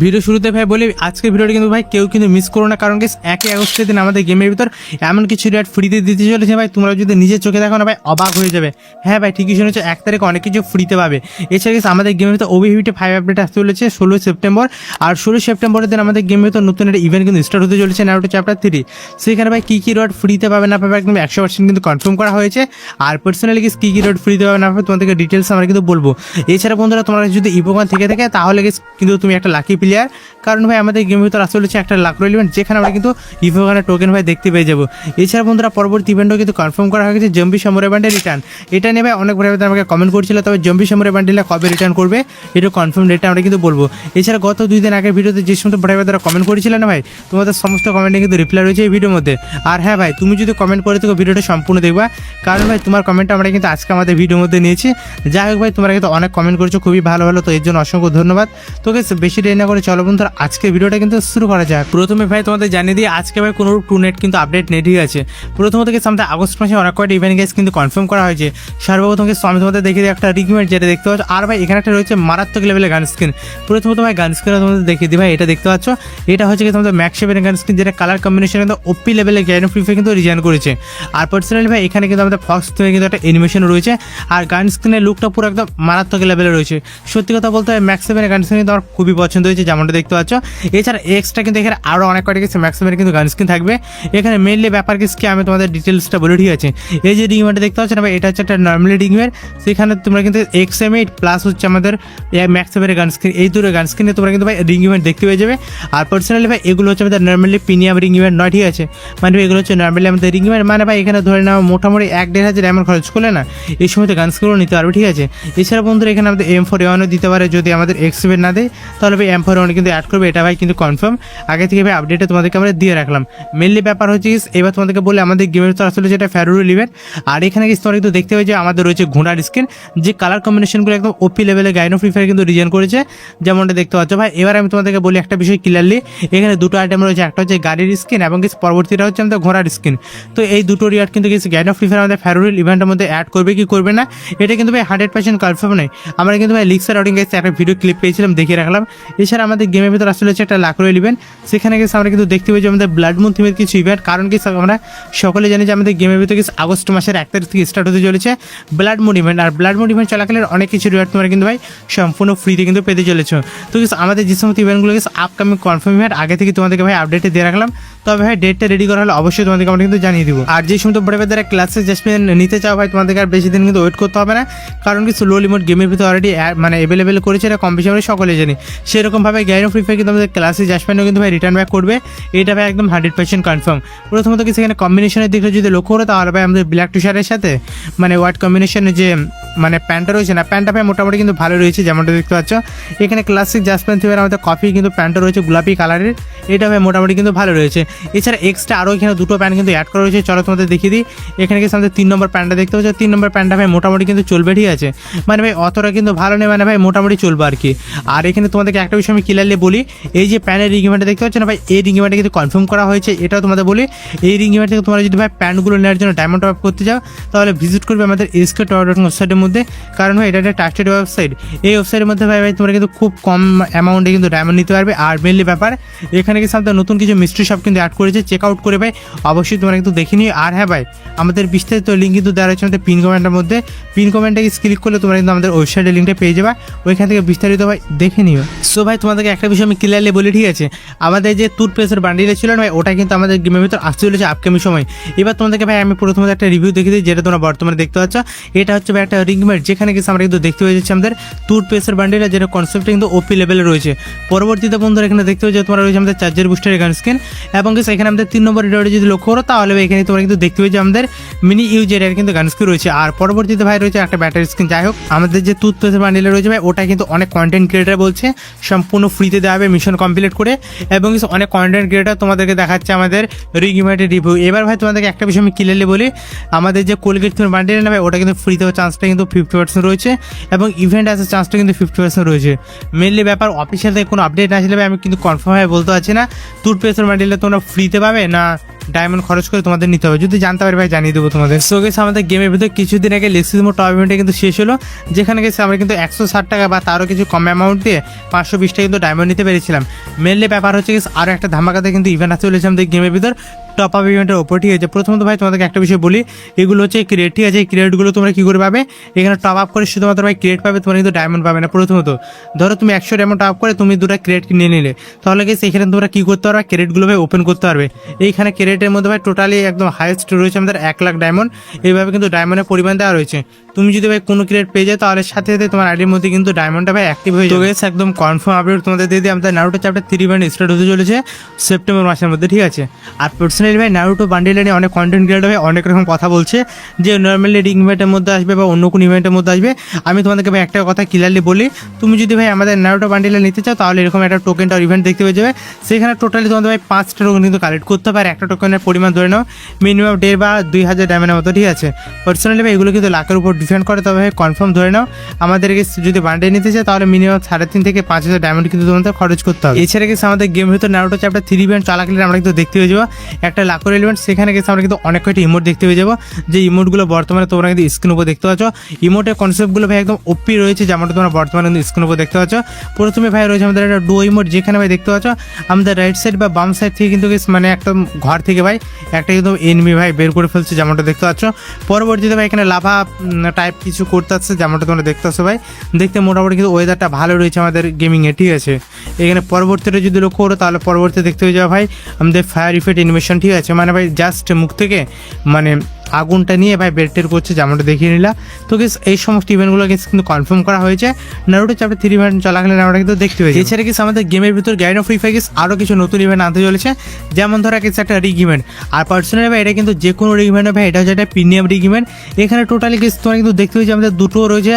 Video শুরুতে ভাই বলি আজকের ভিডিওটা কিন্তু ভাই কেউ কিন্তু মিস করো না, কারণ কি 1 আগস্টের দিন আমাদের গেমের ভিতর এমন কিছু রেট ফ্রিতে দিতে চলেছে ভাই, তোমরা যদি নিজের চোখে দেখো না ভাই অবাক হয়ে যাবে। হ্যাঁ ভাই ঠিকই শুনেছো, 1 তারিখে অনেক কিছু ফ্রিতে পাবে। এছাড়া আমাদের গেমের ভিতর ওবিভিটি 5 আপডেট আসতে চলেছে 16 সেপ্টেম্বর, আর 16 সেপ্টেম্বরের দিন আমাদের গেমের ভিতর নতুন একটা ইভেন্ট কিন্তু স্টার্ট হতে চলেছে নারুটো চ্যাপ্টার 3। সেখানে ভাই কী কী রেট ফ্রিতে পাবে না পাবে একদম 100% কিন্তু কনফার্ম করা হয়েছে। আর পার্সোনালি কী কী রেট ফ্রিতে পাবে না পাবে তোমাদেরকে ডিটেলস আমরা কিন্তু বলবো। এছাড়া বন্ধুরা তোমরা যদি ইভোগান থেকে থাকে তাহলে কিন্তু তুমি একটা লাকি প্লেয়ার, কারণ ভাই আমাদের গেমের ভিতর আসলে হচ্ছে একটা লাখ রয়েল ইভেন্ট যেখানে আমরা কিন্তু ইভোগানের টোকেন ভাই দেখতে পেয়ে যাবো। এছাড়া বন্ধুরা পরবর্তী ইভেন্টও কিন্তু কনফার্ম করা হয়ে গেছে জম্বি সামুরাই বান্ডেল রিটার্ন। এটা নিয়ে ভাই অনেক ভাই আমাকে কমেন্ট করছিল, তবে জম্বি সামুরাই বান্ডেলটা কবে রিটার্ন করবে এটা কনফার্ম ডেটটা আমরা কিন্তু বলবো। এছাড়া গত 2 দিন আগের ভিডিওতে যে সমস্ত ভাই তারা কমেন্ট করেছিলেন না ভাই, তোমাদের সমস্ত কমেন্টে কিন্তু রিপ্লাই রয়েছে এই ভিডিওর মধ্যে। আর হ্যাঁ ভাই তুমি যদি কমেন্ট করে থাকো ভিডিওটা সম্পূর্ণ দেখবা, কারণ ভাই তোমার কমেন্টটা আমরা কিন্তু আজকে আমাদের ভিডিওর মধ্যে নিয়েছি। যাই হোক ভাই তোমরা কিন্তু অনেক কমেন্ট করেছো খুবই ভালো ভালো, তো এর জন্য অসংখ্য ধন্যবাদ। তোকে বেশি দেরি না করে চলো বন্ধুরা আজকে ভিডিওটা কিন্তু শুরু করা যাক। প্রথমে ভাই তোমাদের জানিয়ে দিই আজকে ভাই কোনো টুনেট কিন্তু আপডেট নেই, ঠিক আছে। প্রথমত গেছে আমাদের আগস্ট মাসে অনেক কয়েকটা ইভেন্ট গেছে কিন্তু কনফার্ম করা হয়েছে। সর্বপ্রথম গেছে আমি তোমাদের দেখিয়ে দিই একটা রিকমেন্ট যেটা দেখতে পাচ্ছ, আর ভাই এখানে একটা রয়েছে মারাত্মক লেভেলের গান স্ক্রিন। প্রথমত ভাই গান স্ক্রিন তোমাদের দেখিয়ে দিই ভাই, এটা দেখতে পাচ্ছ এটা হচ্ছে কি তোমাদের ম্যাক্স 7 গান স্ক্রিন, যেটা কালার কম্বিনেশন কিন্তু ওপি লেভেলের গ্যান ফ্রি ফায়ার কিন্তু ডিজাইন করেছে। আর পার্সোনালি ভাই এখানে কিন্তু আমাদের ফক্স থেকে কিন্তু একটা অ্যানিমেশন রয়েছে, আর গান স্ক্রিনের লুকটা পুরো একদম মারাত্মক লেভেলে রয়েছে। সত্যি কথা বলতে হয় ম্যাক্স 7 গান স্ক্রিন কিন্তু আমার খুবই পছন্দ হয়েছে যেমনটা দেখতে পাচ্ছ। এছাড়া এক্সট্রা কিন্তু এখানে আরও অনেক কয়টা কিছু ম্যাক্স 7 কিন্তু গান স্ক্রিন থাকবে। এখানে মেনলি ব্যাপার কি আমি তোমাদের ডিটেলসটা বলে, ঠিক আছে। এই যে রিংমেন্টটা দেখতে পাচ্ছ না ভাই, এটা হচ্ছে একটা নর্মালি রিংমেন্ট, সেখানে তোমরা কিন্তু XM8 প্লাস হচ্ছে আমাদের ম্যাক্স 7 গান স্ক্রিন, এই দুটো গান স্ক্রিনে তোমরা কিন্তু ভাই রিং ইভেন্ট দেখতে পেয়ে যাবে। আর পার্সোনালি ভাই এগুলো হচ্ছে আমাদের নর্মালি প্রিমিয়াম রিং ইভেন্ট নয়, ঠিক আছে। মানে এগুলো হচ্ছে নর্মালি আমাদের রিং ইভেন্ট, মানে ভাই এখানে ধরে নাও মোটামুটি 1-1.5 হাজার এমন খরচ করলে না এই সময় গান স্ক্রিনও নিতে পারবে, ঠিক আছে। এছাড়া বন্ধুরা এখানে আমাদের M4A1ও দিতে পারে, যদি আমাদের X7 না দেয় তাহলে ভাই M4A1 কিন্তু অ্যাড করবে, এটা ভাই কিন্তু কনফার্ম আগে থেকে ভাই আপডেটে তোমাদেরকে আমরা দিয়ে রাখলাম। মেনলি ব্যাপার হচ্ছে এবার তোমাদেরকে বলে আমাদের গেমের তো আসলে যেটা ফেরুল ইভেন্ট, আর এখানে কিন্তু তোমরা কিন্তু দেখতে পাই যে আমাদের রয়েছে ঘোড়ার স্কিন, যে কালার কম্বিনেশনগুলো একদম ওপি লেভেলে গাইনো ফ্রি ফায়ার কিন্তু ডিজাইন করেছে যেমনটা দেখতে পাচ্ছ ভাই। এবার আমি তোমাদেরকে বলি একটা বিষয় ক্লিয়ারলি, এখানে দুটো আইটেম রয়েছে, একটা হচ্ছে গাড়ির স্কিন এবং কিছু পরবর্তীটা হচ্ছে আমাদের ঘোড়ার স্কিন। তো এই দুটো রিয়ার্ড কিন্তু কিছু গাইনো ফ্রি ফায়ার আমাদের ফেরুল ইভেন্টের মধ্যে অ্যাড করবে কি করবে না এটা কিন্তু ভাই 100% কনফার্ম নেই। আমরা কিন্তু ভাই লিক্সার আউটিং গেছে একটা ভিডিও ক্লিপ পেয়েছিলাম, দেখিয়ে রাখলাম। এছাড়া আমাদের গেমের ভিতরে আসলে হচ্ছে একটা লাখ রয়েল ইভেন্ট, সেখানে গেছে আমরা কিন্তু দেখতে পাই যে আমাদের ব্লাড মুন থিমের কিছু ইভেন্ট, কারণ কি আমরা সকলে জানি যে আমাদের গেমের ভিতরে কিছু আগস্ট মাসের 1 তারিখ থেকে স্টার্ট হতে চলেছে ব্লাড মুন ইভেন্ট। আর ব্লাড মুন ইভেন্ট চলাকালীন অনেক কিছু রিওয়ার্ড তোমরা কিন্তু ভাই সম্পূর্ণ ফ্রিতে কিন্তু পেতে চলেছো। তো আমাদের যে সমস্ত ইভেন্টগুলো গেছে আপকামিং কনফার্ম ইভেন্ট আগে থেকে তোমাদেরকে ভাই আপডেটে দিয়ে রাখলাম, তবে ভাই ডেটটা রেডি করা হলে অবশ্যই তোমাদেরকে আমরা কিন্তু জানিয়ে দিব। আর যে সমস্ত বড় যারা ক্লাসে জাস্টমেন্ট নিতে চাও ভাই তোমাদেরকে আর বেশি দিন কিন্তু ওয়েট করতে হবে না, কারণ কিছু লো লিমিট গেমের ভিতরে অলরেডি মানে অ্যাভেলেবেল করেছে, এটা কম বেশি আমরা সকলে জানি। সেরকমভাবে গাইনো ফ্রি ফায়ার কিন্তু আমাদের ক্লাসে জাস্টমেন্টও কিন্তু ভাই রিটার্ন ব্যাক করবে, এটা ভাই একদম 100% কনফার্ম। প্রথমত কি সেখানে কম্বিনেশনের দিকটা যদি লক্ষ্য করো তাহলে ভাই আমাদের ব্ল্যাক টি শার্টের সাথে মানে হোয়াইট কম্বিনেশনের যে মানে প্যান্টটা রয়েছে না, প্যান্টটা ভাই মোটামুটি কিন্তু ভালো রয়েছে যেমনটা দেখতে পাচ্ছ। এখানে ক্লাসিক জাসপেন্ট থিমের আমাদের কফি কিন্তু প্যান্টটা রয়েছে গোলাপি কালারের, এটা ভাই মোটামুটি কিন্তু ভালো রয়েছে। এছাড়া এক্সট্রা আরও এখানে দুটো প্যান্ট কিন্তু অ্যাড করা রয়েছে, চলো তোমাদের দেখিয়ে দিই। এখানে কিন্তু আমাদের 3 নম্বর প্যান্টটা দেখতে পাচ্ছ, 3 নম্বর প্যান্টটা ভাই মোটামুটি কিন্তু চলবে, ঠিক আছে। মানে ভাই অতটা কিন্তু ভালো নেই, মানে ভাই মোটামুটি চলবে আর কি। আর এখানে তোমাদেরকে একটা বিষয় আমি ক্লিয়ারলি বলি, এই যে প্যানের রিং ইভেন্টটা দেখতে পাচ্ছ না ভাই, এই রিং ইভেন্টটা কিন্তু কনফার্ম করা হয়েছে, এটাও তোমাদের বলি। এই রিং ইভেন্ট থেকে তোমরা যদি ভাই প্যান্টগুলো নেওয়ার জন্য ডায়মন্ড টপ করতে যাও তাহলে ভিজিট করবে আমাদের SK.com ওয়েবসাইটের মধ্যে, কারণ ভাই এটা একটা ট্রাস্টেড ওয়েবসাইট। এই ওয়েবসাইটের মধ্যে ভাই তোমরা কিন্তু খুব কম অ্যামাউন্টে কিন্তু ডায়মন্ড নিতে পারবে। আর মেনলি ব্যাপার এখানে কিন্তু আমাদের নতুন কিছু মিস্ট্রি শপ কিন্তু অ্যাড করেছে, চেক আউট করে ভাই অবশ্যই তোমরা কিন্তু দেখে নিও। আর হ্যাঁ ভাই আমাদের বিস্তারিত লিঙ্ক কিন্তু দেওয়া রয়েছে আমাদের পিন কমেন্টের মধ্যে, পিন কমেন্টে ক্লিক করলে তোমরা কিন্তু আমাদের ওয়েবসাইটের লিঙ্কটা পেয়ে যাবে, ওইখান থেকে বিস্তারিত ভাই দেখে নিও। সো ভাই তোমাদেরকে একটা বিষয় আমি ক্লিয়ারলি বলি, ঠিক আছে। আমাদের যে টুথপেস্টের বান্ডিলে ছিল না ভাই, ওটা কিন্তু আমাদের গেমের ভিতর আসতে চলেছে আপকামিং সময়। এবার তোমাদেরকে ভাই আমি প্রথমত একটা রিভিউ দেখে দিই, যেটা তোমরা বর্তমানে দেখতে পাচ্ছ। এটা হচ্ছে ভাই একটা রিংমেট, যেখানে কিন্তু আমরা কিন্তু দেখতে পেয়ে যাচ্ছি আমাদের টুথপেস্টের বান্ডিলে, যেটা কনসেপ্টটা কিন্তু ওপি লেভেলে রয়েছে। পরবর্তীতে বন্ধুরা এখানে দেখতে পাচ্ছ তোমরা রয়েছে আমাদের চার্জার বুস্টারের গান স্কিন, এবং এখানে আমাদের 3 নম্বর রিওয়ার্ডে যদি লক্ষ্য করো তাহলে এখানে তোমরা কিন্তু দেখতে পেয়েছো আমাদের মিনি ইউজের কিন্তু গান স্কিন রয়েছে। আর পরবর্তীতে ভাই রয়েছে একটা ব্যাটারি স্কিন। যাই হোক আমাদের যে টুথপেস্টের বান্ডিলে রয়েছে ভাই, ওটা কিন্তু অনেক কন্টেন্ট ক্রিয়েটার বলছে সম্পূর্ণ ফ্রিতে দেওয়া হবে মিশন কমপ্লিট করে, এবং অনেক কন্টেন্ট ক্রিয়েটার তোমাদেরকে দেখাচ্ছে আমাদের রিং ইভেন্টের রিভিউ। এবার ভাই তোমাদেরকে একটা বিষয় আমি ক্লিয়ারলি বলি, আমাদের যে কোলগেট বান্ডিলে না ভাই, ওটা কিন্তু ফ্রিতে হওয়ার চান্সটা কিন্তু 50% রয়েছে, এবং ইভেন্ট আসার চান্সটা কিন্তু 50% রয়েছে। মেনলি ব্যাপার অফিসিয়াল থেকে কোনো আপডেট না আসলে ভাই আমি কিন্তু কনফার্ম হয়ে বলতে পারছি না টুথপেস্টের বান্ডিলে তোমরা ফ্রিতে পাবে না ডায়মন্ড খরচ করে তোমাদের নিতে হবে। যদি জানতে পারি ভাই জানিয়ে দেবো তোমাদের। সো গেছে আমাদের গেমের ভিতরে কিছুদিন আগে লেক্সিমো টপ ইভেন্টে কিন্তু শেষ হলো, যেখানে গেছে আমরা কিন্তু 160 টাকা বা তারও কিছু কম অ্যামাউন্ট দিয়ে 520 টাকা কিন্তু ডায়মন্ড নিতে পেরেছিলাম। মেনলি ব্যাপার হচ্ছে গেছে আরও একটা ধামাকাতে কিন্তু ইভেন্ট আছে চলেছে আমাদের গেমের ভিতর টপ আপ ইভেন্টের ওপর। ঠিক আছে, প্রথমত ভাই তোমাদেরকে একটা বিষয় বলি, এগুলো হচ্ছে ক্রিয়েট। ঠিক আছে, এই ক্রিয়েটগুলো তোমরা কী করে পাবে, এখানে টপ আপ করে শুধুমাত্র ভাই ক্রিয়েট পাবে, তোমরা কিন্তু ডায়মন্ড পাবে না। প্রথমত ধরো তুমি 100 ডায়মন্ড টপ করে তুমি 2টা ক্রিয়েট কিনে নিলে, তাহলে গেছে এখানে তোমরা কী করতে পারবে, ক্রিয়েটগুলো ভাই ওপেন করতে পারবে। এইখানে ক্রিয়েটের মধ্যে ভাই টোটালি একদম হাইয়েস্ট রয়েছে আমাদের 1 লাখ ডায়মন্ড। এইভাবে কিন্তু ডায়মন্ডের পরিমাণ দেওয়া রয়েছে। তুমি যদি ভাই কোনো ক্রিয়েট পেয়ে যায় তাহলে সাথে সাথে তোমার আইডির মধ্যে কিন্তু ডায়মন্ডটা ভাই অ্যাক্টিভ হয়ে যাবে। একদম কনফার্ম আপডেট তোমাদের দিয়ে দিই, আমাদের নারুটো চ্যাপ্টার 3 ইভেন্ট স্টার্ট হতে চলেছে সেপ্টেম্বর মাসের মধ্যে। ঠিক আছে, আর পার্সোনালি ভাই নারুটো বান্ডেল নিয়ে অনেক কন্টেন্ট ক্রিয়েটর ভাই অনেক রকম কথা বলছে যে নর্মালি রিং ইভেন্টের মধ্যে আসবে বা অন্য কোনো ইভেন্টের মধ্যে আসবে। আমি তোমাদেরকে ভাই একটা কথা ক্লিয়ারলি বলি, তুমি যদি ভাই আমাদের নারুটো বান্ডেলে নিতে চাও তাহলে এরকম একটা টোকেন আর ইভেন্ট দেখতে পেয়ে যাবে। সেখানে টোটালি তোমাদের ভাই 5টা টোকেন কিন্তু কালেক্ট করতে পারে। একটা টোকেনের পরিমাণ ধরে নাও মিনিমাম 1.5 বা 2000 ডায়মন্ডের মতো। ঠিক আছে, পার্সোনালি ভাই এগুলো কিন্তু লাখের উপর ডিপেন্ড করে, তবে ভাই কনফার্ম ধরে নাও আমাদেরকে যদি বান্ডেল নিতে চায় তাহলে মিনিমাম 3.5 থেকে 5000 ডায়মন্ড কিন্তু তোমাদের খরচ করতে হবে। এছাড়া গেছে আমাদের গেম ভিতরে নারুটো চ্যাপ্টার 3 ইভেন্ট চলাকালীন আমরা কিন্তু দেখতে পেয়ে যাবো একটা লাখের ইভেন্ট। সেখানে গেছে আমরা কিন্তু অনেক কয়টি ইমোট দেখতে পেয়ে যাবো, যে ইমোটগুলো বর্তমানে তোমরা কিন্তু স্ক্রিন উপর দেখতে পাচ্ছ। ইমোটের কনসেপ্টগুলো ভাই একদম ওপি রয়েছে, যেমনটা তোমরা বর্তমানে কিন্তু স্ক্রিন উপর দেখতে পাচ্ছ। প্রথমে ভাই রয়েছে আমাদের একটা ডুও ইমোট, যেখানে ভাই দেখতে পাচ্ছ আমাদের রাইট সাইড বা বাম সাইড থেকে কিন্তু মানে একটা ঘর থেকে ভাই একটা কিন্তু এনিমি ভাই বের করে ফেলছে, যেমনটা দেখতে পাচ্ছ। পরবর্তীতে ভাই এখানে লাভা টাইপ কিছু করতে আসছে, যেমনটা তোমরা দেখতে পাচ্ছ ভাই। দেখতে মোটামুটি কিন্তু ওয়েদারটা ভালো রয়েছে আমাদের গেমিংয়ে। ঠিক আছে, এখানে পরবর্তীতে যদি লক্ষ্য করো তাহলে পরবর্তীতে দেখতে হয়ে যাবে ভাই আমাদের ফায়ার ইফেক্ট অ্যানিমেশন। ঠিক আছে, মানে ভাই জাস্ট মুখ থেকে মানে আগুনটা নিয়ে ভাই বের করছে, যেমনটা দেখিয়ে নিলাম। তো গেস এই সমস্ত ইভেন্টগুলো কিন্তু কনফার্ম করা হয়েছে নারুটো চ্যাপ্টার 3 ইভেন্ট চলাকালীন আমরা কিন্তু দেখতে পেয়েছি। এছাড়া কিছু আমাদের গেমের ভিতর গাইড অফ ফ্রি ফায়ার আরও কিছু নতুন ইভেন্ট আনতে চলেছে, যেমন ধরা গেছে একটা রিগ ইভেন্ট। আর পার্সোনালি ভাই এটা কিন্তু যে কোনো রিগ ইভেন্ট ভাই, এটা হচ্ছে একটা প্রিমিয়াম রিগ ইভেন্ট। এখানে টোটালি গেস তোমরা কিন্তু দেখতে পেয়েছি আমাদের দুটো রয়েছে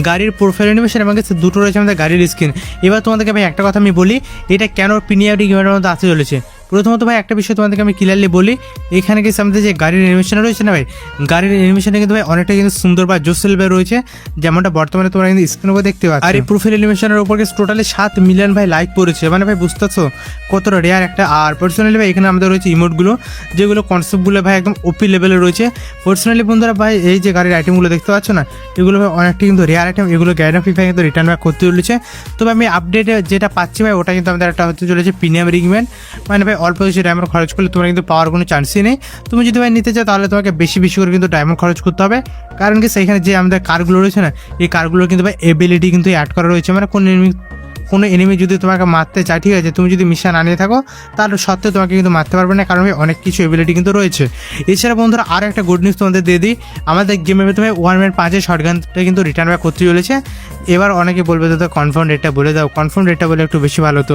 গাড়ির প্রোফাইল অ্যানিমেশন এবং গেছে দুটো রয়েছে আমাদের গাড়ির স্ক্রিন। এবার তোমাদেরকে ভাই একটা কথা আমি বলি, এটা কেন প্রিমিয়াম রিগ ইভেন্টের মধ্যে আসতে চলেছে। প্রথমত ভাই একটা বিষয় তোমাদেরকে আমি ক্লিয়ারলি বলি, এখানে গেছে আমাদের যে গাড়ির অ্যানিমেশন রয়েছে না ভাই, গাড়ির অ্যানিমেশনে কিন্তু ভাই অনেকটা কিন্তু সুন্দর বা জোসেল ভাই রয়েছে, যেমনটা বর্তমানে তোমরা কিন্তু স্ক্রিনের উপর দেখতে পাচ্ছ। আর এই প্রোফাইল অ্যানিমেশনের উপর গেছে টোটালি 7 মিলিয়ন ভাই লাইক পড়েছে, মানে ভাই বুঝতে পারছো কতটা রেয়ার একটা। আর পার্সোনালি ভাই এখানে আমাদের রয়েছে ইমোটগুলো, যেগুলো কনসেপ্টগুলো ভাই একদম ওপি লেভেলে রয়েছে। পার্সোনালি বন্ধুরা ভাই এই যে গাড়ির আইটেমগুলো দেখতে পাচ্ছ না, এগুলো ভাই অনেকটা কিন্তু রেয়ার আইটেম, এগুলো গাইড অফ ফ্রি ফায়ার কিন্তু রিটার্ন ব্যাক করতে চলেছে। তবে আমি আপডেটে যেটা পাচ্ছি ভাই ওটা কিন্তু আমাদের একটা হতে চলেছে প্রিমিয়াম রিগ ইভেন্ট, মানে ভাই অল্প কিছু ডায়মন্ড খরচ করলে তোমরা কিন্তু পাওয়ার কোনো চান্সই নেই। তুমি যদি ভাই নিতে চাও তাহলে তোমাকে বেশি বেশি করে কিন্তু ডায়মন্ড খরচ করতে হবে, কারণ কি সেইখানে যে আমাদের কারগুলো রয়েছে না, এই কারগুলোর কিন্তু ভাই এবিলিটি কিন্তু অ্যাড করা রয়েছে। মানে কোনো এনিমি যদি তোমাকে মারতে চায়, ঠিক আছে, তুমি যদি মিশন আনিয়ে থাকো তাহলে সত্ত্বেও তোমাকে কিন্তু মারতে পারবে না, কারণ ভাই অনেক কিছু এবিলিটি কিন্তু রয়েছে। এছাড়া বন্ধুরা আরও একটা গুড নিউজ তোমাদের দিয়ে দিই, আমাদের গেমের ভিতরে 1.5 শটগানটা কিন্তু রিটার্ন ব্যাক করতে চলেছে। এবার অনেকে বলবে দাদা কনফার্ম ডেটটা বলে দাও, কনফার্ম ডেটটা বলে একটু বেশি ভালো হতো।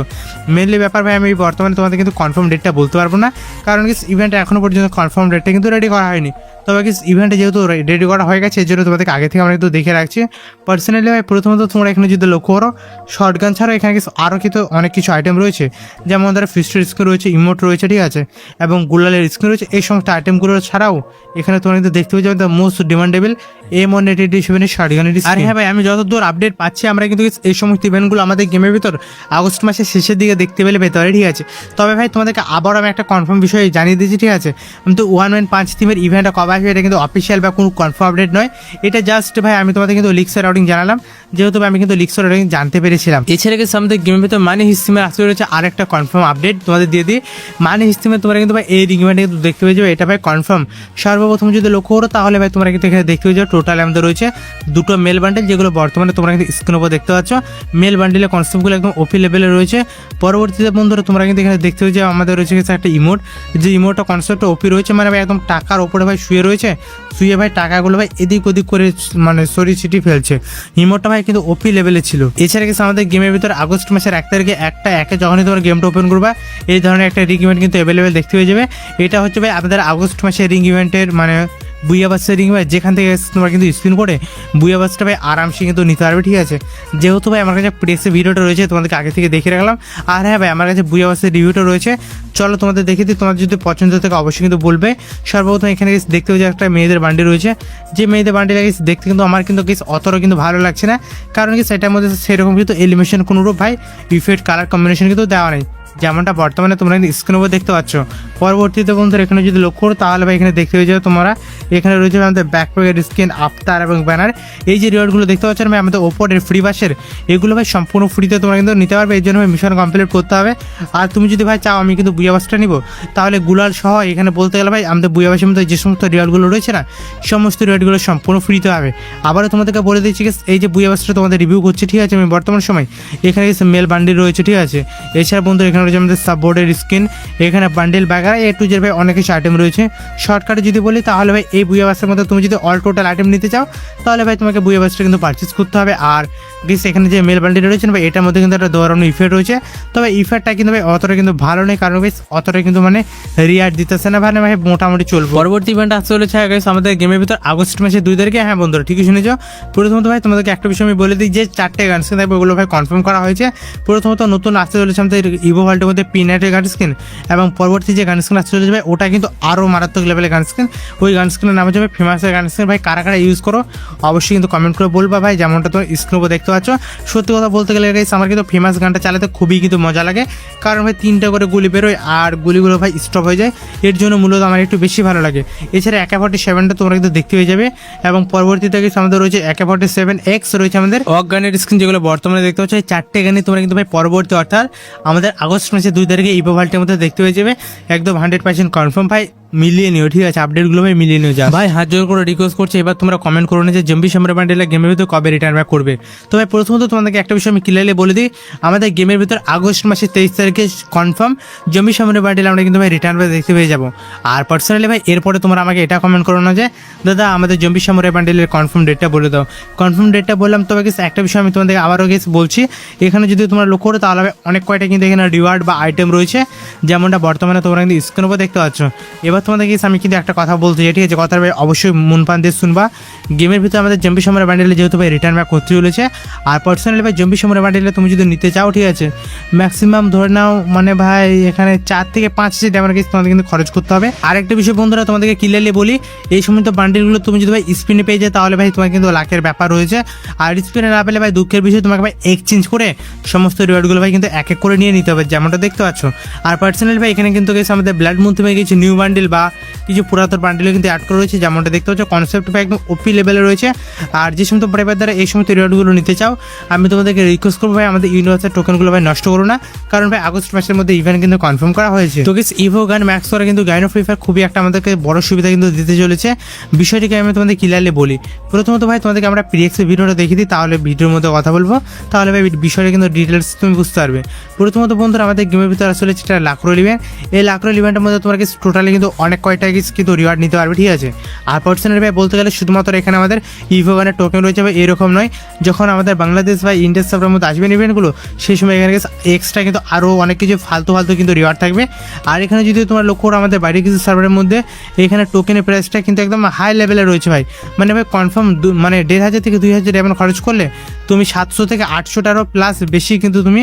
মেনলি ব্যাপার ভাই আমি বর্তমানে তোমাদের কিন্তু কনফার্ম ডেটটা বলতে পারবো না, কারণ কি ইভেন্টে এখনও পর্যন্ত কনফার্ম ডেটটা কিন্তু রেডি করা হয়নি। তবে কি ইভেন্টে যেহেতু রেডি করা হয়ে গেছে, এর জন্য তোমাদেরকে আগে থেকে আমরা কিন্তু দেখে রাখছি। পার্সোনালি ভাই প্রথমত তোমরা এখানে যদি লক্ষ্য করো, শর্টগান ছাড়াও এখানে কিছু আরও কিন্তু অনেক কিছু আইটেম রয়েছে, যেমন ধরো ফিস্টের স্ক্রিন রয়েছে, ইমোট রয়েছে, ঠিক আছে, এবং গুলালের স্ক্রিন রয়েছে। এই সমস্ত আইটেমগুলো ছাড়াও এখানে তোমরা কিন্তু দেখতে পেয়ে যাবে দ্য মোস্ট ডিমান্ডেবল M187 শর্টগানের। আর হ্যাঁ ভাই আমি যতদূর আপডেট পাচ্ছি আমরা কিন্তু এই সমস্ত ইভেন্টগুলো আমাদের গেমের ভিতর আগস্ট মাসের শেষের দিকে দেখতে পেলে পেতে পারি, ঠিক আছে। তবে ভাই তোমাদেরকে আবার আমি একটা কনফার্ম বিষয় জানিয়ে দিয়েছি, ঠিক আছে, কিন্তু 1.5 থিমের ইভেন্টটা কবে আসবে এটা কিন্তু অফিসিয়াল বা কোনো কনফার্ম আপডেট নয়, এটা জাস্ট ভাই আমি তোমাদের কিন্তু লিক্সের রাউটিং জানালাম, যেহেতু আমি কিন্তু লিক্সের রাউটিং জানতে পেরেছিলাম। এছাড়া কিন্তু আমাদের গেমের ভিতর মানি হিস্ট্রিমে আসতে রয়েছে আর একটা কনফার্ম আপডেট তোমাদের দিয়ে দিই। মানি হিস্ট্রিমে তোমরা কিন্তু ভাই এই ইভেন্টে কিন্তু দেখতে পেয়ে যাবে, এটা ভাই কনফার্ম। সর্বপ্রথম যদি লক্ষ্য করো তাহলে ভাই তোমরা কিন্তু এখানে দেখতে পেয়ে যাবে টোটাল আমাদের রয়েছে দুটো মেল বান্ডেল, যেগুলো বর্তমানে তোমরা কিন্তু স্ক্রিনের উপর দেখতে পাচ্ছ। মেল বান্ডেলের কনসেপ্টগুলো একদম ওপি লেভেলে রয়েছে। পরবর্তীতে বন্ধুরা তোমরা কিন্তু এখানে দেখতে পেয়ে যাবে আমাদের রয়েছে একটা ইমোট, যে ইমোটটা কনসেপ্টটা ওপি রয়েছে, মানে ভাই একদম টাকার ওপরে ভাই শুয়ে রয়েছে, শুয়ে ভাই টাকাগুলো ভাই এদিক ওদিক করে মানে সরি ছিটি ফেলছে। ইমোটটা ভাই কিন্তু ওপি লেভেলে ছিল। এছাড়া কিন্তু আমাদের গেমের ভিতরে আগস্ট মাসের 1 তারিখে একে যখনই তোমরা গেমটা ওপেন করবা এই ধরনের একটা রিং ইভেন্ট কিন্তু অ্যাভেলেবেল দেখতে পেয়ে যাবে। এটা হচ্ছে ভাই আমাদের আগস্ট মাসের রিং ইভেন্টের মানে বুইয়াবাসের রিং ভাই, যেখান থেকে তোমরা কিন্তু স্পিন করে বুইয়াবাসটা ভাই আরামসে কিন্তু নিতে পারবে, ঠিক আছে। যেহেতু ভাই আমার কাছে প্রেসে ভিডিওটা রয়েছে তোমাদেরকে আগে থেকে দেখে রাখলাম, আর হ্যাঁ ভাই আমার কাছে বুইয়াবাসের রিভিউটা রয়েছে, চলো তোমাদের দেখে দিই। তোমাদের যদি পছন্দ থেকে অবশ্যই কিন্তু বলবে। সর্বপ্রথম এখানে দেখতে হচ্ছে একটা মেয়েদের বান্ডিল রয়েছে, যে মেয়েদের বান্ডিল দেখতে কিন্তু আমার কিন্তু অতটা কিন্তু ভালো লাগছে না, কারণ কি সেটার মধ্যে সেরকম কিন্তু এলিমেশন কোনোরূপ ভাই ইফেক্ট কালার কম্বিনেশন কিন্তু দেওয়া নেই। যেমনটা বর্তমানে তোমরা কিন্তু স্ক্রিনের উপর দেখতে পাচ্ছ। পরবর্তীতে বন্ধুরা এখানে যদি লক্ষ্য করো তাহলে ভাই এখানে দেখতে পেয়ে যাবে তোমরা, এখানে রয়েছে আমাদের ব্যাকপ্যাকের স্কিন, আফতার এবং ব্যানার। এই যে রিওয়ার্ডগুলো দেখতে পাচ্ছ ভাই আমাদের ওপরের ফ্রি বাসের, এগুলো ভাই সম্পূর্ণ ফ্রিতে তোমরা কিন্তু নিতে পারবে। এই জন্য ভাই মিশন কমপ্লিট করতে হবে। আর তুমি যদি ভাই চাও আমি কিন্তু বুয়া বাসটা নিব, তাহলে গুলাল সহ এখানে বলতে গেলে ভাই আমাদের বুয়া বাসের মধ্যে যে সমস্ত রিওয়ার্ডগুলো রয়েছে না, সমস্ত রিওয়ার্ডগুলো সম্পূর্ণ ফ্রিতে হবে। আবারও তোমাদেরকে বলে দিচ্ছি এই যে বুয়া বাসটা তোমাদের রিভিউ করছে, ঠিক আছে। আমি বর্তমান সময় এখানে মেল বান্ডিল রয়েছে, ঠিক আছে। এছাড়া বন্ধু এখানে রয়েছে আমাদের সাববোর্ডের স্কিন, এখানে বান্ডেল বাগারা এ টু জেড ভাই অনেক কিছু আইটেম রয়েছে। শর্টকাটে যদি বলি তাহলে ভাই এই বুয়া বাসের মধ্যে তুমি যদি অল টোটাল আইটেম নিতে চাও তাহলে ভাই তোমাকে বুয়া বাসটা কিন্তু পারচেস করতে হবে। আর গেস এখানে যে মেল বান্ডিল রয়েছে ভাই এটার মধ্যে কিন্তু একটা দৌড়ানো ইফেক্ট রয়েছে, তবে ইফেক্টটা কিন্তু ভাই অতটা কিন্তু ভালো নেই, কারণ বেশ অতটা কিন্তু মানে রিয়ার দিতেছে না ভাই, ভাই মোটামুটি চলবে। পরবর্তী ইভেন্ট আসতে চলেছে আমাদের গেমের ভিতর আগস্ট মাসের 2 তারিখে। হ্যাঁ বন্ধুরা ঠিকই শুনেছ। প্রথমত ভাই তোমাদেরকে একটা বিষয় আমি বলে দিই যে 4টে গান স্কিন থাকবে, ওগুলো ভাই কনফার্ম করা হয়েছে। প্রথমত নতুন আসতে চলেছে আমাদের ইভো ওয়ার্ল্ডের মধ্যে পিনাটের গান স্কিন, এবং পরবর্তী যে গান স্কিন আসতে চলেছে ভাই ওটা কিন্তু আরও মারাত্মক লেভেলের গান স্কিন। ওই গান স্কিনের নাম হচ্ছে ভাই ফেমাসের গান স্কিন। ভাই কারা কারা ইউজ করো অবশ্যই কিন্তু কমেন্ট করে বলবা ভাই, যেমনটা তোমার স্ক্রিন উপর দেখতে পাচ্ছ। সত্যি কথা বলতে গেলে গাইস আমার কিন্তু ফেমাস গানটা চালাতে খুবই কিন্তু মজা লাগে, কারণ ভাই 3টা করে গুলি বেরোয় আর গুলিগুলো ভাই স্টপ হয়ে যায়, এর জন্য মূলত আমার একটু বেশি ভালো লাগে। এছাড়া AK-47টা তোমরা কিন্তু দেখতে পেয়ে যাবে, এবং পরবর্তীতে আমাদের রয়েছে AK-47X রয়েছে আমাদের অক গানের স্ক্রিন, যেগুলো বর্তমানে দেখতে পাচ্ছ। এই 4টে গানই তোমরা কিন্তু ভাই পরবর্তী অর্থাৎ আমাদের আগস্ট মাসের 2 তারিখে ইভো ওয়ার্ল্ডের মধ্যে দেখতে পেয়ে যাবে। একদম 100% কনফার্ম ভাই, মিলিয়ে নিও, ঠিক আছে। আপডেটগুলো ভাই মিলিয়ে নিও। যা ভাই হাত জোর করে রিকোয়েস্ট করছে এবার তোমরা কমেন্ট করো না যে জম্বি সামরা বান্ডেলের গেমের ভিতরে কবে রিটার্ন ব্যাক করবে। তো ভাই প্রথমত তোমাদেরকে একটা বিষয় আমি ক্লিয়ারলি বলে দিই, আমাদের গেমের ভিতর আগস্ট মাসের 23 তারিখে কনফার্ম জম্বি সামরা বান্ডেল আমরা কিন্তু ভাই রিটার্ন ব্যাক দেখতে পেয়ে যাবো। আর পার্সোনালি ভাই এরপরে তোমরা আমাকে এটা কমেন্ট করো না যে দাদা আমাদের জম্বি সামরা বান্ডেলের কনফার্ম ডেটটা বলে দাও। কনফার্ম ডেটটা বললাম, তবে কিছু একটা বিষয় আমি তোমাদেরকে আবারও কিছু বলছি, এখানে যদি তোমরা লক্ষ্য করো তাহলে অনেক কয়টা কিন্তু এখানে রিওয়ার্ড বা আইটেম রয়েছে, যেমনটা বর্তমানে তোমরা কিন্তু স্ক্রিনের উপর দেখতে পাচ্ছ। এবার তোমাদের কাছে আমি কিন্তু একটা কথা বলতে চাই, ঠিক আছে। কথার ভাই অবশ্যই মন প্রাণ দিয়ে শুনবা। গেমের ভিতরে আমাদের জম্বি সামরা বান্ডেলে যেহেতু ভাই রিটার্ন ব্যাক করতে চলেছে, আর পার্সোনালি ভাই জম্বি সামরা বান্ডেলে তুমি যদি নিতে চাও, ঠিক আছে, ম্যাক্সিমাম ধরে নাও মানে ভাই এখানে 4 থেকে 5 ডায়মন্ড কেস তোমাদের কিন্তু খরচ করতে হবে। আরেকটা বিষয় বন্ধুরা তোমাদেরকে ক্লিয়ারলি বলি, এই সমস্ত বান্ডেলগুলো তুমি যদি ভাই স্পিনে পেয়ে যায় তাহলে ভাই তোমার কিন্তু লাখের ব্যাপার রয়েছে, আর স্পিনে না পেলে ভাই দুঃখের বিষয় তোমাকে ভাই এক্সচেঞ্জ করে সমস্ত রিওয়ার্ডগুলো ভাই কিন্তু এক এক করে নিয়ে নিতে হবে, যেমনটা দেখতে পাচ্ছ। আর পার্সোনালি ভাই এখানে কিন্তু গেছে আমাদের ব্লাড মুন থেকে কিছু নিউ বান্ডেল বা কিছু পুরাতন বান্ডেলও কিন্তু অ্যাড করা রয়েছে, যেমনটা দেখতে পাচ্ছ। কনসেপ্ট ভাই একদম ওপি লেভেলে রয়েছে। আর যে সমস্ত পরিবার দ্বারা এই সমস্ত রিওয়ার্ডগুলো নিতে চাও, আমি তোমাদেরকে রিকোয়েস্ট করবো ভাই আমাদের ইউনিভার্সের টোকেনগুলো ভাই নষ্ট করো না, কারণ ভাই আগস্ট মাসের মধ্যে ইভেন্ট কিন্তু কনফার্ম করা হয়েছে। তো গেস ইভো গান ম্যাক্স করা কিন্তু গাইন অফ ফ্রি ফায়ার খুবই একটা আমাদেরকে বড় সুবিধা কিন্তু দিতে চলেছে। বিষয়টিকে আমি তোমাদের ক্লিয়ারলি বলি। প্রথমত ভাই তোমাদেরকে আমরা প্রিএক্সের ভিডিওটা দেখে দিই, তাহলে ভিডিওর মধ্যে কথা বলবো, তাহলে ভাই বিষয়টা কিন্তু ডিটেলস তুমি বুঝতে পারবে। প্রথমত বন্ধুরা আমাদের গেমের ভিতরে আসলে যেটা লাখরোল ইভেন্ট, এই লাখরোল ইভেন্টের মধ্যে তোমার কিছু টোটালি কিন্তু অনেক কয়টা কিন্তু রিওয়ার্ড নিতে পারবে, ঠিক আছে। আর পার্সোনালি ভাই বলতে গেলে শুধুমাত্র এখানে আমাদের ইভো গানের টোকেন রয়েছে ভাই, এরকম নয়। যখন আমাদের বাংলাদেশ বা ইন্ডিয়া সার্ভারের মধ্যে আসবেন ইভেন্টগুলো, সেই সময় এখানে এক্সট্রা কিন্তু আরও অনেক কিছু ফালতু কিন্তু রিওয়ার্ড থাকবে। আর এখানে যদি তোমার লক্ষ্য করো আমাদের বাইরে কিছু সার্ভারের মধ্যে এখানে টোকেনের প্রাইসটা কিন্তু একদম হাই লেভেলে রয়েছে ভাই, মানে ভাই কনফার্ম মানে 1500 থেকে 2000 ডায়মন্ড খরচ করলে তুমি 700 থেকে 800টারও প্লাস বেশি কিন্তু তুমি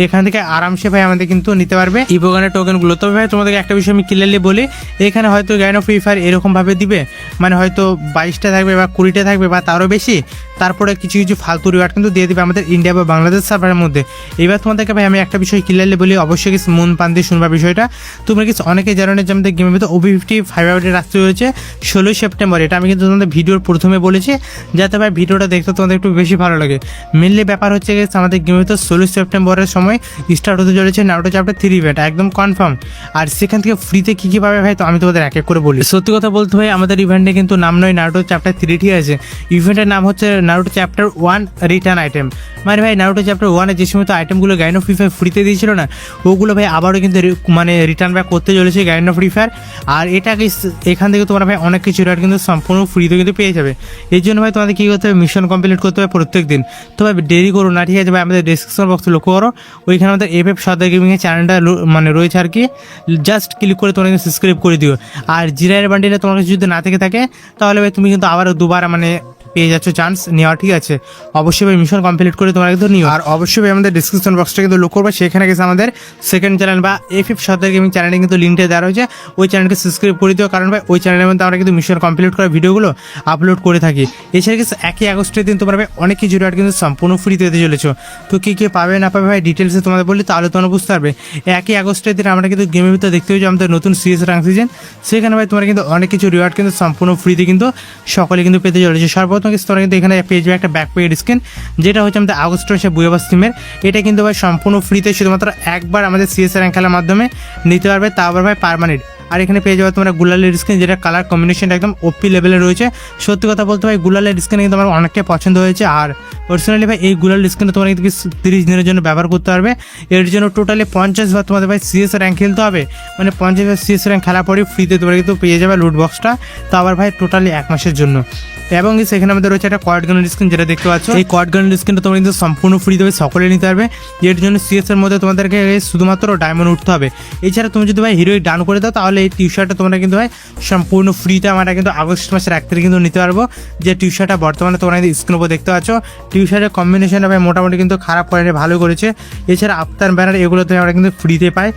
এখান থেকে আরামসে ভাই আমাদের কিন্তু নিতে পারবে ইভো গানের টোকেনগুলো। তবে ভাই তোমাদেরকে একটা বিষয় আমি ক্লিয়ারলি বলি, এখানে হয়তো গাইন অফ ফ্রি ফায়ার এরকমভাবে দিবে, মানে হয়তো 22টা থাকবে বা 20টা থাকবে বা তারও বেশি, তারপরে কিছু কিছু ফালতু রিওয়ার্ড কিন্তু দিয়ে দিবে আমাদের ইন্ডিয়া বা বাংলাদেশ সার্ভারের মধ্যে। এবার তোমাদেরকে ভাই আমি একটা বিষয় ক্লিয়ারলি বলি, অবশ্যই কিছু মন প্রাণ দিয়ে শুনবা বিষয়টা। তোমরা কিছু অনেকেই জানো না যে আমাদের গেমের ভিতরে OB55 আপডেট আসতে হয়েছে 16 সেপ্টেম্বর। এটা আমি কিন্তু তোমাদের ভিডিওর প্রথমে বলেছি, যাতে ভাই ভিডিওটা দেখতে তোমাদের একটু বেশি ভালো লাগে। মেনলি ব্যাপার হচ্ছে গেছে আমাদের গেমের ভিতরে 16 সেপ্টেম্বরের সময় স্টার্ট হতে চলেছে নারুটো চ্যাপ্টার 3 ইভেন্ট, একদম কনফার্ম। আর সেখান থেকে ফ্রিতে কী কী পাবে ভাই তো আমি তোমাদের এক এক করে বলি। সত্যি কথা বলতে ভাই আমাদের ইভেন্টে কিন্তু নাম নয় নারুটো চ্যাপ্টার 3, ঠিক আছে। ইভেন্টের নাম হচ্ছে নারুটো চ্যাপ্টার 1 রিটার্ন আইটেম। মানে ভাই নারুটো চ্যাপ্টার 1 যে সমস্ত আইটেমগুলো গাইন অফ ফ্রি ফায়ার ফ্রিতে দিয়েছিল না, ওগুলো ভাই আবারও কিন্তু মানে রিটার্ন ব্যাক করতে চলেছে গাইন অফ ফ্রি ফায়ার। আর এটাকে এখান থেকে তোমরা ভাই অনেক কিছু রিওয়ার্ড কিন্তু সম্পূর্ণ ফ্রিতে কিন্তু পেয়ে যাবে। এই জন্য ভাই তোমাদের কী করতে হবে, মিশন কমপ্লিট করতে হবে প্রত্যেক দিন। তো ভাই দেরি করো না, ঠিক আছে ভাই। আমাদের ডেসক্রিপশন বক্সে লক্ষ্য করো, ওইখানে আমাদের FF সর্দার গেমিংয়ের চ্যানেলটা মানে রয়েছে আর কি, জাস্ট ক্লিক করে তোমরা কিন্তু সাবস্ক্রাইব করে দিও। আর জিরায়ের বান্ডিলে তোমার কাছে যদি না থেকে থাকে তাহলে ভাই তুমি কিন্তু আবারও দুবার মানে পেয়ে যাচ্ছ চান্স নেওয়া, ঠিক আছে। অবশ্যই ভাই মিশন কমপ্লিট করে তোমরা কিন্তু নিও। আর অবশ্যই ভাই আমাদের ডিসক্রিপশন বক্সটা কিন্তু লক্ষ্য করবে, সেখানে গেছে আমাদের সেকেন্ড চ্যানেল বা এফএফ সর্দার গেমিং চ্যানেলে কিন্তু লিঙ্কটা দেওয়া রয়েছে, ওই চ্যানেলকে সাবস্ক্রাইব করে দিও, কারণ ভাই ওই চ্যানেলের মধ্যে আমরা কিন্তু মিশন কমপ্লিট করা ভিডিওগুলো আপলোড করে থাকি। এছাড়া কিন্তু 1 আগস্টের দিন তোমরা ভাই অনেক কিছু রিওয়ার্ড কিন্তু সম্পূর্ণ ফ্রিতে পেতে চলেছো। তো কি পাবে না পাবে ভাই ডিটেলসে তোমাদের বলি, তাহলে তোমরা বুঝতে পারবে। 1 আগস্টের দিন আমরা কিন্তু গেমের ভিতরে দেখতে পাচ্ছি আমাদের নতুন সিএস র্যাঙ্ক সিজন, সেখানে ভাই তোমরা কিন্তু অনেক কিছু রিওয়ার্ড কিন্তু সম্পূর্ণ ফ্রিতে কিন্তু সকলে কিন্তু পেতে চলেছে। সর্বপ্রথম কিন্তু তোমরা কিন্তু এখানে পেয়ে যাবে একটা ব্যাক পেড স্কিন, যেটা হচ্ছে আমাদের আগস্ট মাসে বুয়াবাস টিমের। এটা কিন্তু ভাই সম্পূর্ণ ফ্রিতে শুধুমাত্র একবার আমাদের সিএস র্যাঙ্ক খেলার মাধ্যমে নিতে পারবে, তা আবার ভাই পার্মানেন্ট। আর এখানে পেয়ে যাবে তোমরা গুলালের স্কিন, যেটা কালার কম্বিনেশনটা একদম ওপি লেভেলে রয়েছে। সত্যি কথা বলতে ভাই গুলালের স্কিন কিন্তু আমার অনেকটাই পছন্দ হয়েছে। আর পার্সোনালি ভাই এই গুলালের স্কিনটা তোমরা কিন্তু 30 দিনের জন্য ব্যবহার করতে পারবে। এর জন্য টোটালি 50 বার তোমাদের ভাই সিএস র্যাঙ্ক খেলতে হবে, মানে 50 বার সিএস র্যাঙ্ক খেলার পরে ফ্রিতে তোমরা কিন্তু পেয়ে যাবে লুট বক্সটা, তো আবার ভাই টোটালি 1 মাসের জন্য। এবং সেখানে আমাদের রয়েছে একটা কোয়াড গানের স্কিন, যেটা দেখতে পাচ্ছ। এই কোয়াড গানের স্কিনটা তোমরা কিন্তু সম্পূর্ণ ফ্রি দেবে, সকলে নিতে পারবে। এর জন্য সিএস এর মধ্যে তোমাদেরকে শুধুমাত্র ডায়মন্ড উঠতে হবে। এছাড়া তুমি যদি ভাই হিরোইক ডাউন করে দাও, তাহলে এই টি শার্টটা তোমরা কিন্তু ভাই সম্পূর্ণ ফ্রিতে আমরা কিন্তু আগস্ট মাসের 1 তারিখ কিন্তু নিতে পারবো। যে টি শার্টটা বর্তমানে তোমরা স্ক্রিনের উপর দেখতে পাচ্ছ, টি শার্টের কম্বিনেশনটা ভাই মোটামুটি কিন্তু খারাপ করে ভালো করেছে। এছাড়া আফতার ব্যানার এগুলোতে আমরা কিন্তু ফ্রিতে পাই,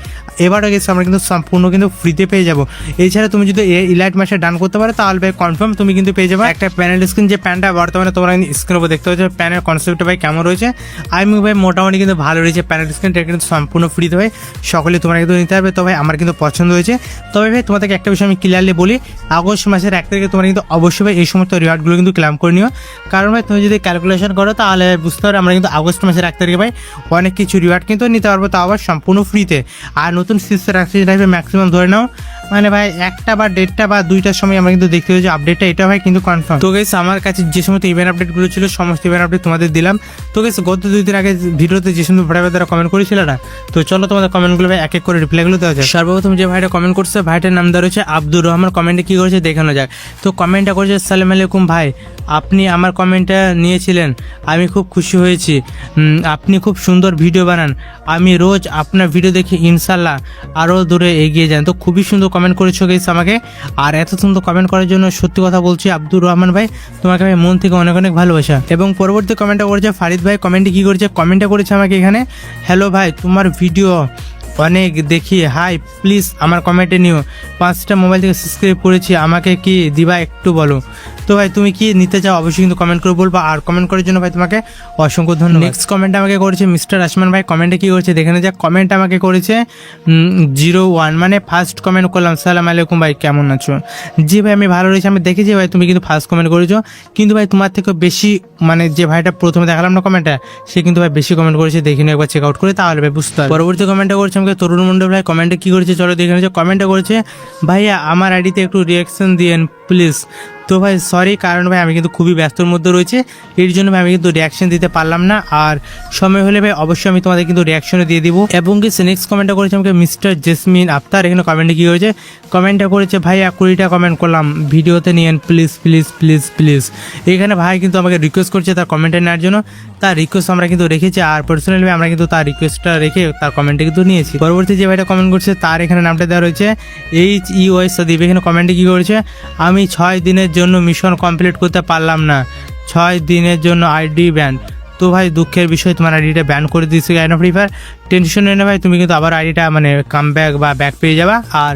এবারও গেছে আমরা কিন্তু সম্পূর্ণ কিন্তু ফ্রিতে পেয়ে যাবো। এছাড়া তুমি যদি ইলাইট মাসে ডান করতে পারো, তাহলে ভাই কনফার্ম তুমি কিন্তু পেয়ে যাবে একটা প্যানেল স্ক্রিন। যে প্যানটা বর্তমানে তোমরা স্ক্রিনের উপর দেখতে পাচ্ছ, প্যানের কনসেপ্টটা ভাই কেমন রয়েছে, আমি ভাই মোটামুটি কিন্তু ভালো রয়েছে। প্যানেল স্ক্রিনটা কিন্তু সম্পূর্ণ ফ্রিতে ভাই সকলে তোমরা কিন্তু নিতে পারবে, তো ভাই আমার কিন্তু পছন্দ হয়েছে। তবে ভাই তোমাদেরকে একটা বিষয় আমি ক্লিয়ারলি বলি, আগস্ট মাসের 1 তারিখে তোমরা কিন্তু অবশ্যই ভাই এই সমস্ত রিওয়ার্ডগুলো কিন্তু ক্লেম করে নিও, কারণ ভাই তুমি যদি ক্যালকুলেশন করো তাহলে বুঝতে পারো আমরা কিন্তু আগস্ট মাসের 1 তারিখে ভাই অনেক কিছু রিওয়ার্ড কিন্তু নিতে পারবো, তা আবার সম্পূর্ণ ফ্রিতে। আর নতুন সিস্টেম টাইপে ম্যাক্সিমাম ধরে নাও মানে ভাই 1টা বা 1:30টা বা 2টার সময় আমরা কিন্তু দেখতে পাচ্ছি আপডেটটা, এটা ভাই কিন্তু কনফার্ম। তো গাইস আমার কাছে যে সমস্ত ইভেন্ট আপডেটগুলো ছিল সমস্ত ইভেন্ট আপডেট তোমাদের দিলাম। তো গাইস গত 2 দিন আগে ভিডিওতে যে সমস্ত ভাইরা তারা কমেন্ট করেছিল না, তো চলো তোমাদের কমেন্টগুলো ভাই এক এক করে রিপ্লাইগুলো দেওয়া যায়। সর্বপ্রথম যে ভাইটা কমেন্ট করছে, ভাইটার নাম দেওয়া রয়েছে আব্দুর রহমান। কমেন্টে কি করেছে দেখানো যাক। তো কমেন্টটা করেছে, আসসালামু আলাইকুম ভাই, আপনি আমার কমেন্টটা নিয়েছিলেন, আমি খুব খুশি হয়েছি। আপনি খুব সুন্দর ভিডিও বানান, আমি রোজ আপনার ভিডিও দেখি, ইনশাল্লাহ আরও দূরে এগিয়ে যান। তো খুবই সুন্দর কমেন্ট করেছো গাইস আমাকে, আর এত সুন্দর কমেন্ট করার জন্য সত্যি কথা বলছি আব্দুর রহমান ভাই, তোমাকে আমি মন থেকে অনেক অনেক ভালোবাসা। এবং পরবর্তী কমেন্টটা করেছে ফারিদ ভাই। কমেন্টে কি করেছে, কমেন্টটা করেছে আমাকে এখানে, হ্যালো ভাই তোমার ভিডিও অনেক দেখি, হাই প্লিজ আমার কমেন্টে নিও, 5টা মোবাইল থেকে সাবস্ক্রাইব করেছি, আমাকে কি দিবা একটু বলো। তো ভাই তুমি কি নিতে চাও অবশ্যই কিন্তু কমেন্ট করে বলবা, আর কমেন্ট করার জন্য ভাই তোমাকে অসংখ্য ধন্যবাদ। নেক্সট কমেন্ট আমাকে করেছে মিস্টার আসমান ভাই। কমেন্টে কি করেছে দেখে না যাক। কমেন্ট আমাকে করেছে 01, মানে ফার্স্ট কমেন্ট করলাম, সালাম আলাইকুম ভাই কেমন আছো। জি ভাই আমি ভালো রয়েছি। আমি দেখেছি ভাই তুমি কিন্তু ফার্স্ট কমেন্ট করেছো, কিন্তু ভাই তোমার থেকে বেশি মানে যে ভাইটা প্রথমে দেখালাম না কমেন্টটা, সে কিন্তু ভাই বেশি কমেন্ট করেছে, দেখে নিয়ে একবার চেক আউট করে তাহলে ভাই বুঝতে হবে। পরবর্তী কমেন্টটা করেছে আমাকে তরুণ মণ্ডল ভাই। কমেন্টে কি করেছে চলো দেখে নিয়ে যাক। কমেন্টটা করেছে, ভাইয়া আমার আইডিতে একটু রিয়াকশন দিয়েন প্লিজ। তো ভাই সরি, কারণ ভাই আমি কিন্তু খুবই ব্যস্তর মধ্যে রয়েছে, এর জন্য ভাই আমি কিন্তু রিয়াকশন দিতে পারলাম না, আর সময় হলে ভাই অবশ্যই আমি তোমাদের কিন্তু রিয়াকশনও দিয়ে দিব। এবং কি নেক্সট কমেন্টটা করেছে আমাকে মিস্টার জেসমিন আফতার। এখানে কমেন্টে কী করেছে, কমেন্টটা করেছে, ভাইয়া 20টা কমেন্ট করলাম, ভিডিওতে নিয়েন প্লিজ প্লিজ প্লিজ প্লিজ। এখানে ভাই কিন্তু আমাকে রিকোয়েস্ট করছে তার কমেন্টে নেওয়ার জন্য, তার রিকোয়েস্ট আমরা কিন্তু রেখেছি, আর পার্সোনালি আমরা কিন্তু তার রিকোয়েস্টটা রেখে তার কমেন্টে কিন্তু নিয়েছি। পরবর্তী যে ভাইটা কমেন্ট করছে তার এখানে নামটা দেওয়া রয়েছে HEY সদীপ। এখানে কমেন্টে কী করেছে, আমি 6 দিনের জন্য মিশন কমপ্লিট করতে পারলাম না, 6 দিনের জন্য আইডি ব্যান। তো ভাই দুঃখের বিষয়, তোমার আইডিটা ব্যান করে দিয়েছে গাইন অফ ফ্রি ফায়ার। টেনশন নেই না ভাই, তুমি কিন্তু আবার আইডিটা মানে কাম ব্যাক বা ব্যাক পেয়ে যাবা। আর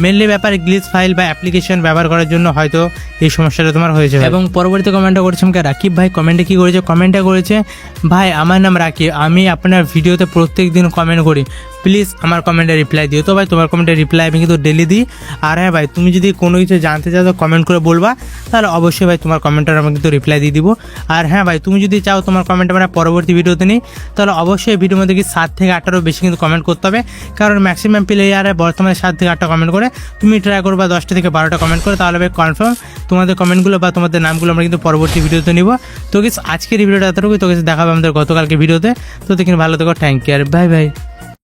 মেনলি ব্যাপারে গ্লিচ ফাইল বা অ্যাপ্লিকেশন ব্যবহার করার জন্য হয়তো এই সমস্যাটা তোমার হয়ে যাবে। এবং পরবর্তী কমেন্টটা করেছে আমাকে রাকিব ভাই। কমেন্টে কী করেছে, কমেন্টটা করেছে, ভাই আমার নাম রাকিব, আমি আপনার ভিডিওতে প্রত্যেক দিন কমেন্ট করি, প্লিজ আমার কমেন্টে রিপ্লাই দিও। তো ভাই তোমার কমেন্টে রিপ্লাই আমি কিন্তু ডেলি দিই। আর হ্যাঁ ভাই তুমি যদি কোনো কিছু জানতে চাও তো কমেন্ট করে বলবা, তাহলে অবশ্যই ভাই তোমার কমেন্টের আমি কিন্তু রিপ্লাই দিয়ে দিব। আর হ্যাঁ ভাই তুমি যদি চাও তোমার কমেন্ট আমরা পরবর্তী ভিডিওতে নিই, তাহলে অবশ্যই ভিডিওর মধ্যে কি 7 থেকে 8টারও বেশি কিন্তু কমেন্ট করতে হবে, কারণ ম্যাক্সিমাম প্লেয়ারে বর্তমানে 7 থেকে 8টা কমেন্ট করে, তুমি ট্রাই করবা 10টা থেকে 12টা কমেন্ট করে, তাহলে ভাই কনফার্ম তোমাদের কমেন্টগুলো বা তোমাদের নামগুলো আমরা কিন্তু পরবর্তী ভিডিওতে নিব। তো কিছু আজকের এই ভিডিওটা এতটুকুই, তো কিছু দেখাবে আমাদের গতকালকে ভিডিওতে। তো দেখুন ভালো থেকো, থ্যাংক ইউ, আর বাই বাই।